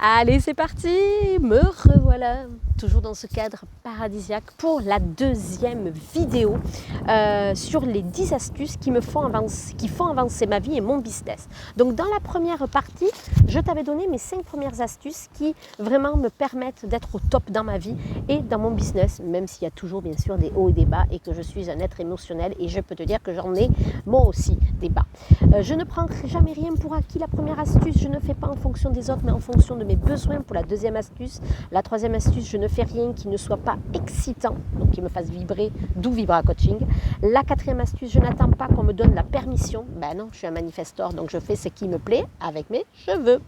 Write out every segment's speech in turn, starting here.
Allez, c'est parti, me revoilà, toujours dans ce cadre paradisiaque pour la deuxième vidéo sur les 10 astuces qui font avancer ma vie et mon business. Donc dans la première partie, je t'avais donné mes 5 premières astuces qui vraiment me permettent d'être au top dans ma vie et dans mon business, même s'il y a toujours bien sûr des hauts et des bas et que je suis un être émotionnel et je peux te dire que j'en ai moi aussi des bas. Je ne prends jamais rien pour acquis. La première astuce, je ne fais pas en fonction des autres mais en fonction de mes besoins pour la deuxième astuce. La troisième astuce, je ne fais rien qui ne soit pas excitant, donc qui me fasse vibrer, d'où Vibra Coaching. La quatrième astuce, je n'attends pas qu'on me donne la permission. Ben non, je suis un manifestor, donc je fais ce qui me plaît avec mes cheveux.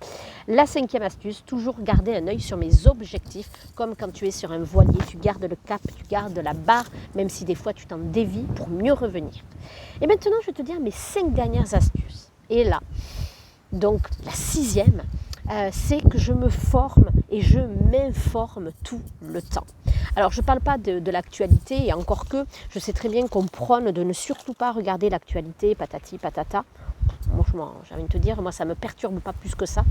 La cinquième astuce, toujours garder un œil sur mes objectifs, comme quand tu es sur un voilier, tu gardes le cap, tu gardes la barre, même si des fois tu t'en dévies pour mieux revenir. Et maintenant, je vais te dire mes 5 dernières astuces. Et là, donc la sixième, c'est que je me forme et je m'informe tout le temps. Alors je ne parle pas de l'actualité, et encore que je sais très bien qu'on prône de ne surtout pas regarder l'actualité, patati patata. Moi, j'ai envie de te dire, moi ça ne me perturbe pas plus que ça.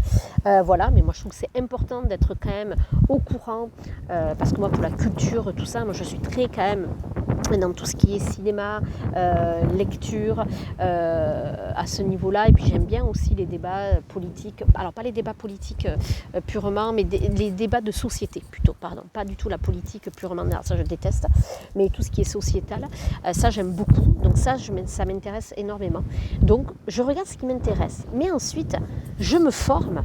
Voilà, mais moi je trouve que c'est important d'être quand même au courant, parce que moi pour la culture, tout ça, moi je suis très quand même dans tout ce qui est cinéma, lecture, à ce niveau-là. Et puis j'aime bien aussi les débats politiques, alors pas les débats politiques purement, mais les débats de société plutôt, pardon, pas du tout la politique purement, ça je déteste, mais tout ce qui est sociétal, ça j'aime beaucoup, donc ça m'intéresse énormément. Donc je regarde ce qui m'intéresse, mais ensuite je me forme.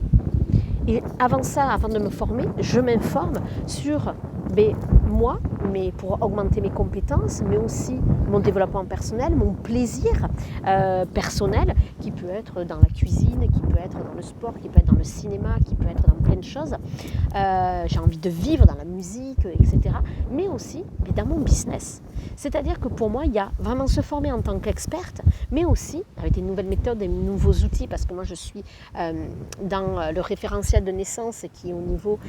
Et avant ça, avant de me former, je m'informe sur moi, mais pour augmenter mes compétences, mais aussi mon développement personnel, mon plaisir personnel, qui peut être dans la cuisine, qui peut être dans le sport, qui peut être dans le cinéma, qui peut être dans plein de choses. J'ai envie de vivre dans la musique, etc. Mais aussi dans mon business. C'est-à-dire que pour moi, il y a vraiment se former en tant qu'experte, mais aussi avec des nouvelles méthodes, des nouveaux outils, parce que moi je suis dans le référentiel de naissance qui est au niveau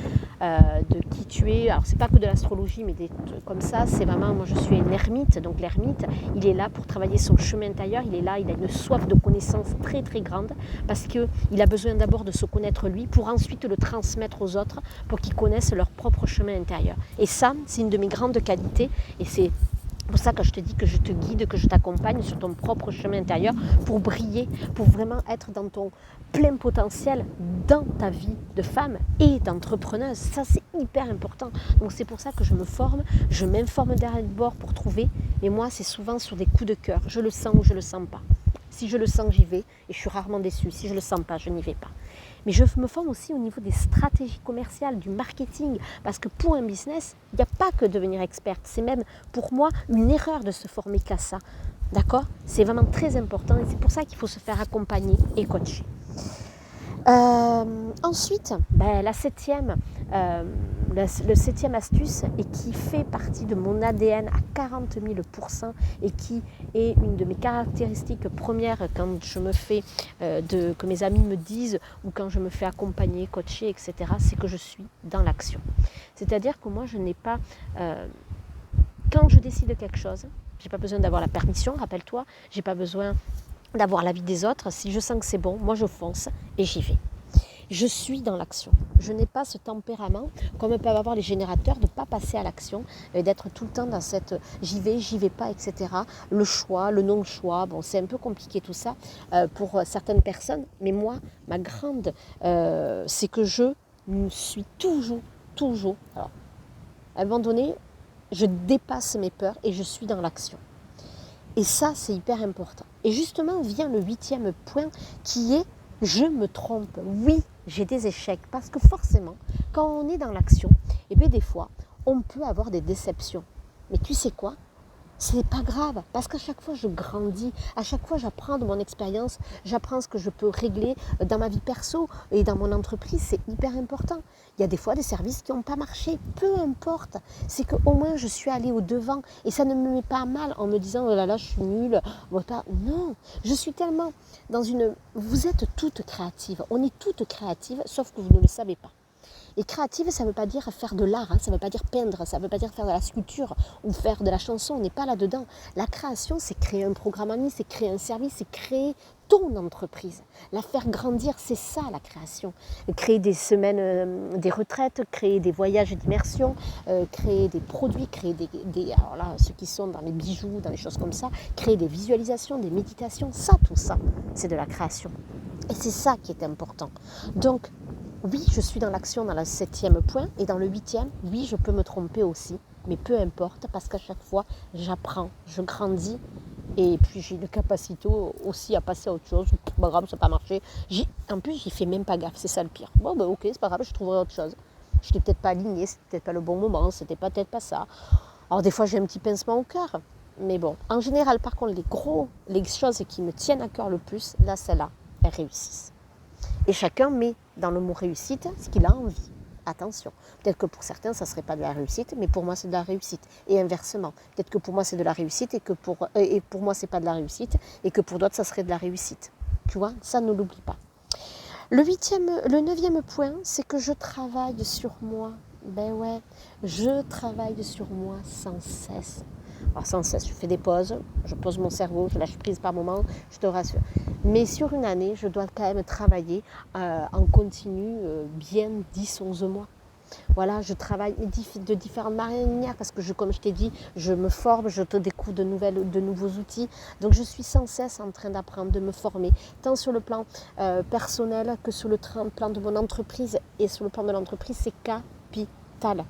de qui tu es. Alors c'est pas que de l'astrologie, mais des trucs comme ça, c'est vraiment, moi je suis une ermite, donc l'ermite, il est là pour travailler son chemin intérieur, il est là, il a une soif de connaissance très très grande, parce qu'il a besoin d'abord de se connaître lui, pour ensuite le transmettre aux autres, pour qu'ils connaissent leur propre chemin intérieur. Et ça, c'est une de mes grandes qualités, et c'est pour ça que je te dis que je te guide, que je t'accompagne sur ton propre chemin intérieur pour briller, pour vraiment être dans ton plein potentiel dans ta vie de femme et d'entrepreneuse. Ça, c'est hyper important. Donc c'est pour ça que je me forme, je m'informe derrière le bord pour trouver. Mais moi, c'est souvent sur des coups de cœur. Je le sens ou je ne le sens pas. Si je le sens, j'y vais et je suis rarement déçue. Si je ne le sens pas, je n'y vais pas. Mais je me forme aussi au niveau des stratégies commerciales, du marketing, parce que pour un business, il n'y a pas que devenir experte. C'est même pour moi une erreur de se former qu'à ça. D'accord ? C'est vraiment très important et c'est pour ça qu'il faut se faire accompagner et coacher. Ensuite, le septième astuce et qui fait partie de mon ADN à 40 000% et qui est une de mes caractéristiques premières quand je me fais, que mes amis me disent ou quand je me fais accompagner, coacher, etc., c'est que je suis dans l'action. C'est-à-dire que moi, je n'ai pas... quand je décide quelque chose, je n'ai pas besoin d'avoir la permission, rappelle-toi, je n'ai pas besoin d'avoir l'avis des autres. Si je sens que c'est bon, moi je fonce et j'y vais. Je suis dans l'action. Je n'ai pas ce tempérament, comme peuvent avoir les générateurs, de ne pas passer à l'action, et d'être tout le temps dans cette j'y vais pas, etc. Le choix, le non-choix, bon, c'est un peu compliqué tout ça pour certaines personnes, mais moi, ma grande, c'est que je suis toujours, alors, à un moment donné, je dépasse mes peurs et je suis dans l'action. Et ça, c'est hyper important. Et justement, vient le 8e point qui est « je me trompe ». Oui, j'ai des échecs parce que forcément, quand on est dans l'action, et bien des fois, on peut avoir des déceptions. Mais tu sais quoi ? C'est pas grave, parce qu'à chaque fois je grandis, à chaque fois j'apprends de mon expérience, j'apprends ce que je peux régler dans ma vie perso et dans mon entreprise, c'est hyper important. Il y a des fois des services qui n'ont pas marché, peu importe, c'est qu'au moins je suis allée au devant et ça ne me met pas mal en me disant oh là là je suis nulle, non, je suis tellement dans une... Vous êtes toutes créatives, on est toutes créatives, sauf que vous ne le savez pas. Et créative, ça ne veut pas dire faire de l'art, hein, ça ne veut pas dire peindre, ça ne veut pas dire faire de la sculpture ou faire de la chanson, on n'est pas là-dedans. La création, c'est créer un programme en ligne, c'est créer un service, c'est créer ton entreprise. La faire grandir, c'est ça la création. Créer des semaines, des retraites, créer des voyages d'immersion, créer des produits, créer alors là, ceux qui sont dans les bijoux, dans les choses comme ça, créer des visualisations, des méditations, tout ça, c'est de la création. Et c'est ça qui est important. Donc, oui, je suis dans l'action dans le 7e point et dans le 8e, oui, je peux me tromper aussi, mais peu importe parce qu'à chaque fois, j'apprends, je grandis et puis j'ai une capacité aussi à passer à autre chose. Pas grave, ça n'a pas marché. En plus, j'y fais même pas gaffe, c'est ça le pire. Bon, ok, c'est pas grave, je trouverai autre chose. Je n'étais peut-être pas alignée, c'était peut-être pas le bon moment, c'était peut-être pas ça. Alors des fois, j'ai un petit pincement au cœur, mais bon. En général, par contre, les choses qui me tiennent à cœur le plus, là, celles-là, elles réussissent. Et chacun met dans le mot réussite ce qu'il a envie. Attention, peut-être que pour certains, ça ne serait pas de la réussite, mais pour moi, c'est de la réussite. Et inversement, peut-être que pour moi, c'est de la réussite et pour moi, c'est pas de la réussite et que pour d'autres, ça serait de la réussite. Tu vois, ça ne l'oublie pas. Le 9e point, c'est que je travaille sur moi. Ben ouais, je travaille sur moi sans cesse. Alors sans cesse, je fais des pauses, je pose mon cerveau, je lâche prise par moment, je te rassure. Mais sur une année, je dois quand même travailler en continu bien 10-11 mois. Voilà, je travaille de différentes manières parce que, comme je t'ai dit, je me forme, je te découvre de nouveaux outils. Donc, je suis sans cesse en train d'apprendre, de me former, tant sur le plan personnel que sur le plan de mon entreprise. Et sur le plan de l'entreprise, c'est capital.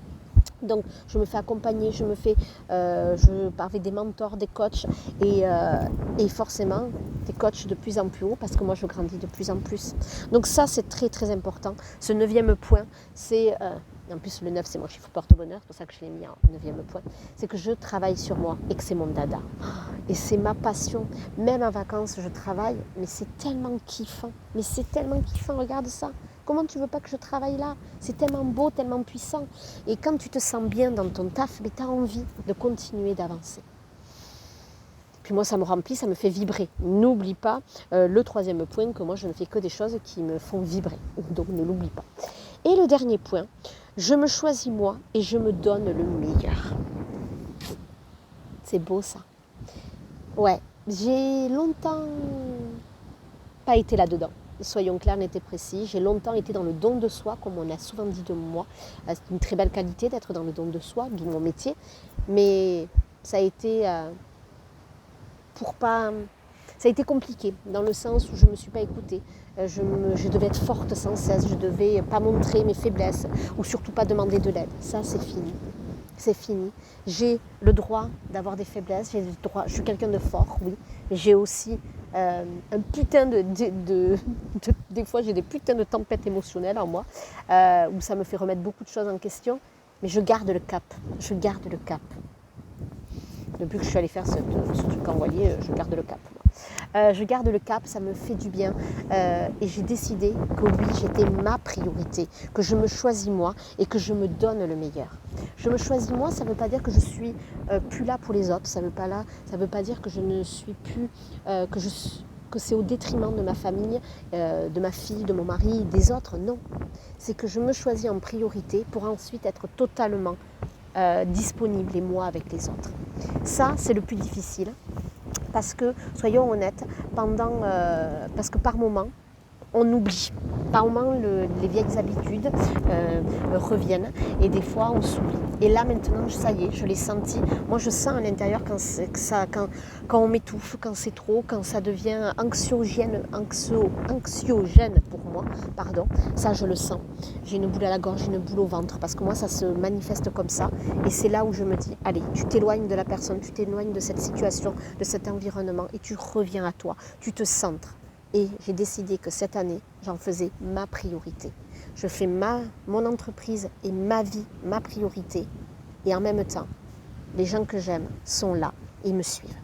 Donc, je me fais accompagner, je pars avec des mentors, des coachs et forcément des coachs de plus en plus haut parce que moi, je grandis de plus en plus. Donc ça, c'est très, très important. Ce 9e point, c'est... en plus, le 9, c'est mon chiffre porte-bonheur, c'est pour ça que je l'ai mis en 9e point. C'est que je travaille sur moi et que c'est mon dada. Et c'est ma passion. Même en vacances, je travaille, mais c'est tellement kiffant. Regarde ça. Comment tu veux pas que je travaille là? C'est tellement beau, tellement puissant. Et quand tu te sens bien dans ton taf, tu as envie de continuer d'avancer. Puis moi, ça me remplit, ça me fait vibrer. N'oublie pas le 3e point, que moi, je ne fais que des choses qui me font vibrer. Donc, ne l'oublie pas. Et le dernier point, je me choisis moi et je me donne le meilleur. C'est beau ça. Ouais, j'ai longtemps pas été là-dedans. Soyons clairs, net et précis. J'ai longtemps été dans le don de soi, comme on a souvent dit de moi. C'est une très belle qualité d'être dans le don de soi, d'où mon métier. Mais ça a été ça a été compliqué, dans le sens où je ne me suis pas écoutée. Je devais être forte sans cesse, je ne devais pas montrer mes faiblesses ou surtout pas demander de l'aide. Ça, c'est fini. C'est fini. J'ai le droit d'avoir des faiblesses, je suis quelqu'un de fort, oui, mais j'ai aussi un putain des fois j'ai des putains de tempêtes émotionnelles en moi, où ça me fait remettre beaucoup de choses en question, mais je garde le cap. Depuis que je suis allée faire ce truc envoyé, je garde le cap. Je garde le cap, ça me fait du bien et j'ai décidé que oui, j'étais ma priorité, que je me choisis moi et que je me donne le meilleur. Je me choisis moi, ça ne veut pas dire que je suis plus là pour les autres, ça veut pas dire que je ne suis plus, que c'est au détriment de ma famille, de ma fille, de mon mari, des autres, non. C'est que je me choisis en priorité pour ensuite être totalement disponible et moi avec les autres. Ça, c'est le plus difficile. Parce que, soyons honnêtes, parce que par moment, on oublie. Par moment, les vieilles habitudes reviennent et des fois, on s'oublie. Et là, maintenant, ça y est, je l'ai senti. Moi, je sens à l'intérieur quand on m'étouffe, quand c'est trop, quand ça devient anxiogène pour moi. Ça, je le sens. J'ai une boule à la gorge, j'ai une boule au ventre parce que moi, ça se manifeste comme ça. Et c'est là où je me dis, allez, tu t'éloignes de la personne, tu t'éloignes de cette situation, de cet environnement et tu reviens à toi. Tu te centres. Et j'ai décidé que cette année, j'en faisais ma priorité. Je fais mon entreprise et ma vie, ma priorité. Et en même temps, les gens que j'aime sont là et me suivent.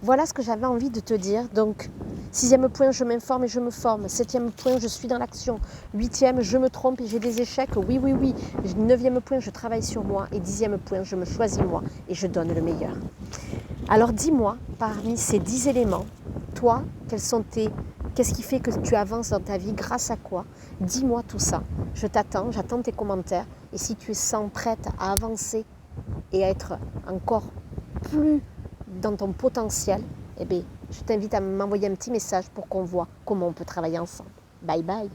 Voilà ce que j'avais envie de te dire. Donc, 6e point, je m'informe et je me forme. 7e point, je suis dans l'action. 8e, je me trompe et j'ai des échecs. Oui. 9e point, je travaille sur moi. Et 10e point, je me choisis moi et je donne le meilleur. Alors dis-moi, parmi ces 10 éléments, toi, quels sont tes Qu'est-ce qui fait que tu avances dans ta vie? Grâce à quoi? Dis-moi tout ça. Je t'attends, j'attends tes commentaires. Et si tu es sens prête à avancer et à être encore plus dans ton potentiel, eh bien, je t'invite à m'envoyer un petit message pour qu'on voit comment on peut travailler ensemble. Bye bye.